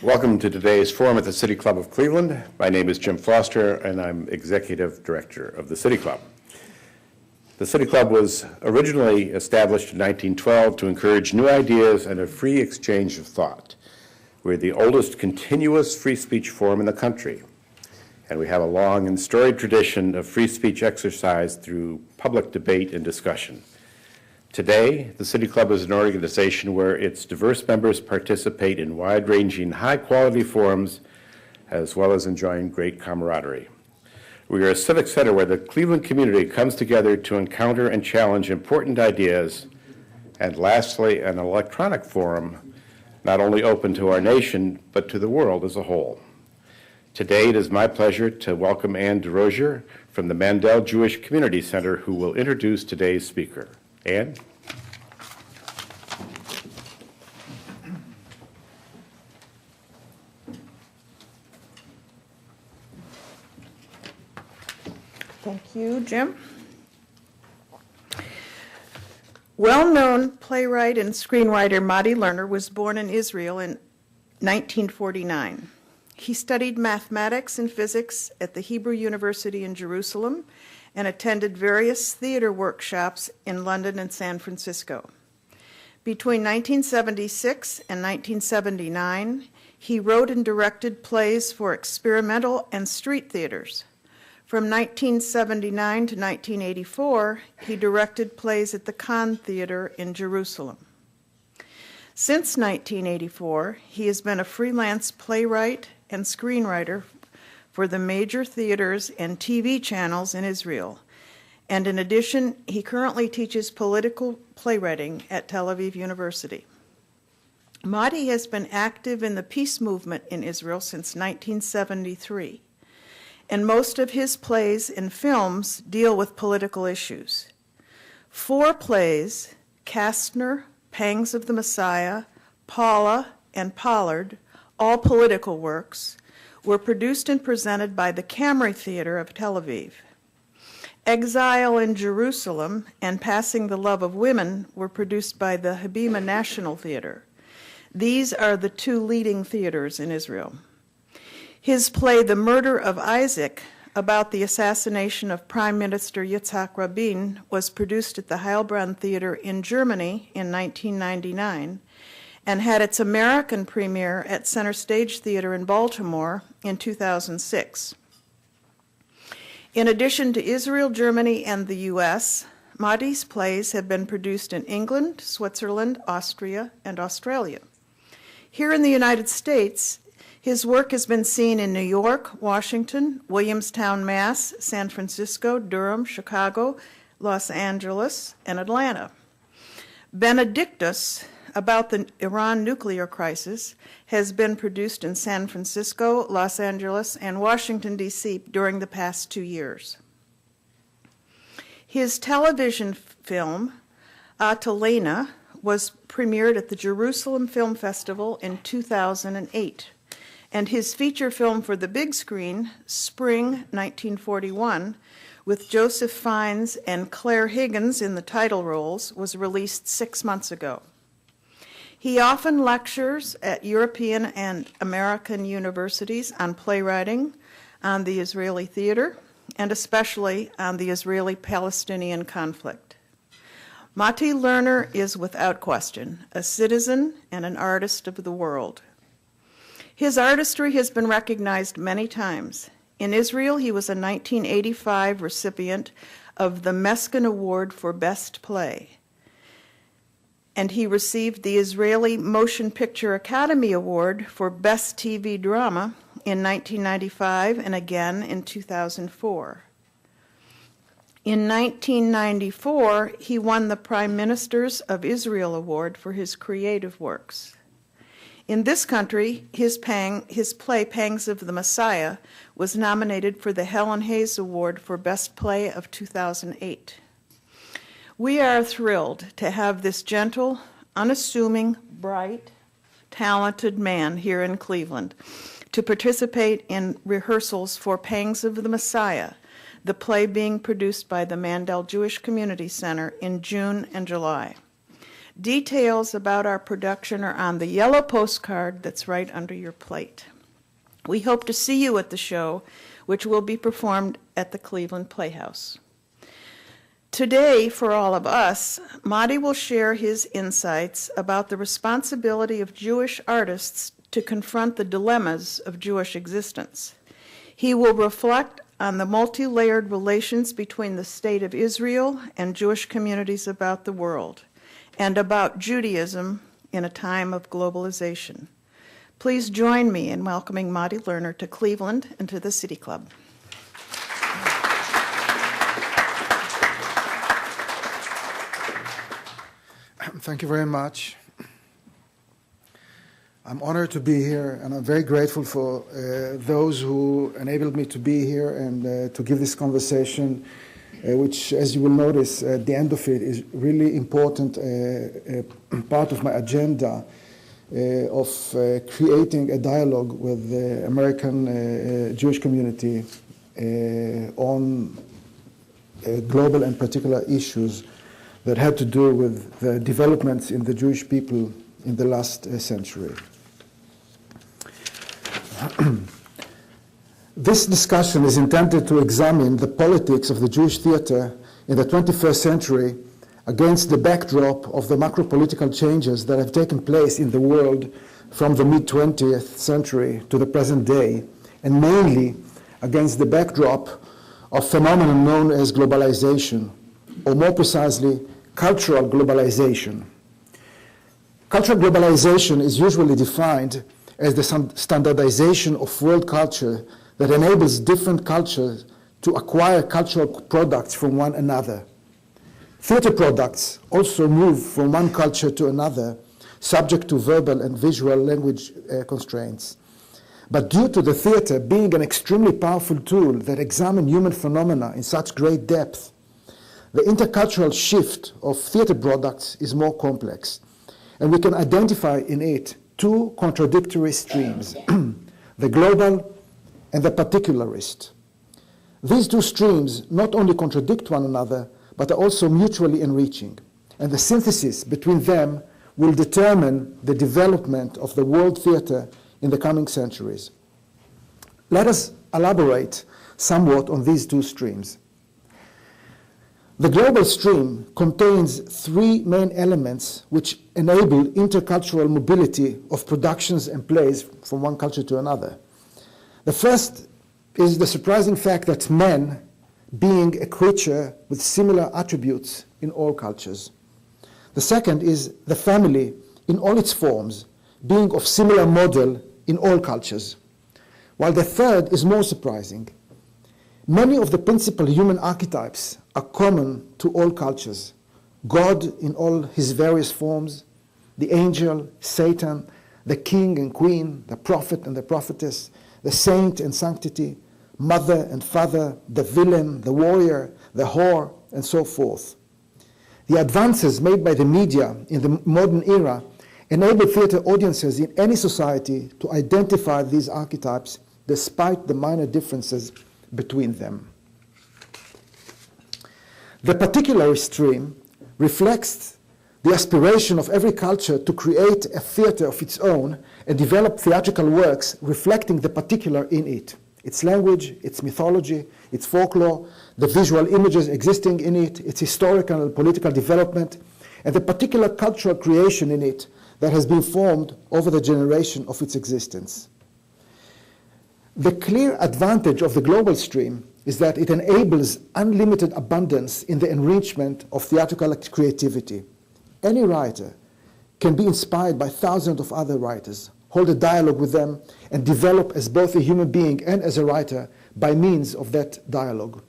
Welcome to today's forum at the City Club of Cleveland. My name is Jim Foster, and I'm Executive Director of the City Club. The City Club was originally established in 1912 to encourage new ideas and a free exchange of thought. We're the oldest continuous free speech forum in the country, and we have a long and storied tradition of free speech exercise through public debate and discussion. Today, the City Club is an organization where its diverse members participate in wide-ranging, high-quality forums, as well as enjoying great camaraderie. We are a civic center where the Cleveland community comes together to encounter and challenge important ideas, and lastly, an electronic forum not only open to our nation, but to the world as a whole. Today, it is my pleasure to welcome Ann DeRosier from the Mandel Jewish Community Center, who will introduce today's speaker. Ann? Thank you, Jim. Well-known playwright and screenwriter Motti Lerner was born in Israel in 1949. He studied mathematics and physics at the Hebrew University in Jerusalem and attended various theater workshops in London and San Francisco. Between 1976 and 1979, he wrote and directed plays for experimental and street theaters. From 1979 to 1984, he directed plays at the Khan Theater in Jerusalem. Since 1984, he has been a freelance playwright and screenwriter for the major theaters and TV channels in Israel. And in addition, he currently teaches political playwriting at Tel Aviv University. Motti has been active in the peace movement in Israel since 1973, and most of his plays and films deal with political issues. 4 plays, Kastner, Pangs of the Messiah, Paula, and Pollard, all political works, were produced and presented by the Camry Theater of Tel Aviv. Exile in Jerusalem and Passing the Love of Women were produced by the Habima National Theater. These are the 2 leading theaters in Israel. His play, The Murder of Isaac, about the assassination of Prime Minister Yitzhak Rabin, was produced at the Heilbronn Theater in Germany in 1999 and had its American premiere at Center Stage Theater in Baltimore in 2006. In addition to Israel, Germany, and the U.S., Motti's plays have been produced in England, Switzerland, Austria, and Australia. Here in the United States, his work has been seen in New York, Washington, Williamstown, Mass., San Francisco, Durham, Chicago, Los Angeles, and Atlanta. Benedictus, about the Iran nuclear crisis, has been produced in San Francisco, Los Angeles, and Washington, D.C. during the past 2 years. His television film, Atalena, was premiered at the Jerusalem Film Festival in 2008, and his feature film for the big screen, Spring 1941, with Joseph Fiennes and Claire Higgins in the title roles, was released 6 months ago. He often lectures at European and American universities on playwriting, on the Israeli theater, and especially on the Israeli-Palestinian conflict. Motti Lerner is, without question, a citizen and an artist of the world. His artistry has been recognized many times. In Israel, he was a 1985 recipient of the Meskin Award for Best Play, and he received the Israeli Motion Picture Academy Award for Best TV Drama in 1995 and again in 2004. In 1994, he won the Prime Ministers of Israel Award for his creative works. In this country, his play Pangs of the Messiah was nominated for the Helen Hayes Award for Best Play of 2008. We are thrilled to have this gentle, unassuming, bright, talented man here in Cleveland to participate in rehearsals for Pangs of the Messiah, the play being produced by the Mandel Jewish Community Center in June and July. Details about our production are on the yellow postcard that's right under your plate. We hope to see you at the show, which will be performed at the Cleveland Playhouse. Today, for all of us, Motti will share his insights about the responsibility of Jewish artists to confront the dilemmas of Jewish existence. He will reflect on the multi-layered relations between the State of Israel and Jewish communities about the world, and about Judaism in a time of globalization. Please join me in welcoming Motti Lerner to Cleveland and to the City Club. Thank you very much. I'm honored to be here, and I'm very grateful for those who enabled me to be here and to give this conversation, which, as you will notice at the end of it, is really important part of my agenda of creating a dialogue with the American Jewish community on global and particular issues that had to do with the developments in the Jewish people in the last century. This discussion is intended to examine the politics of the Jewish theater in the 21st century against the backdrop of the macro-political changes that have taken place in the world from the mid-20th century to the present day, and mainly against the backdrop of phenomenon known as globalization, or more precisely, cultural globalization. Cultural globalization is usually defined as the standardization of world culture that enables different cultures to acquire cultural products from one another. Theater products also move from one culture to another, subject to verbal and visual language constraints. But due to the theater being an extremely powerful tool that examines human phenomena in such great depth, the intercultural shift of theater products is more complex, and we can identify in it two contradictory streams, the global and the particularist. These two streams not only contradict one another, but are also mutually enriching, and the synthesis between them will determine the development of the world theater in the coming centuries. Let us elaborate somewhat on these two streams. The global stream contains three main elements which enable intercultural mobility of productions and plays from one culture to another. The first is the surprising fact that man, being a creature with similar attributes in all cultures. The second is the family in all its forms, being of similar model in all cultures. While the third is more surprising. Many of the principal human archetypes are common to all cultures. God in all his various forms, the angel, Satan, the king and queen, the prophet and the prophetess, the saint and sanctity, mother and father, the villain, the warrior, the whore, and so forth. The advances made by the media in the modern era enable theater audiences in any society to identify these archetypes despite the minor differences between them. The particular stream reflects the aspiration of every culture to create a theater of its own and develop theatrical works reflecting the particular in it, its language, its mythology, its folklore, the visual images existing in it, its historical and political development, and the particular cultural creation in it that has been formed over the generation of its existence. The clear advantage of the global stream is that it enables unlimited abundance in the enrichment of theatrical creativity. Any writer can be inspired by thousands of other writers, hold a dialogue with them, and develop as both a human being and as a writer by means of that dialogue.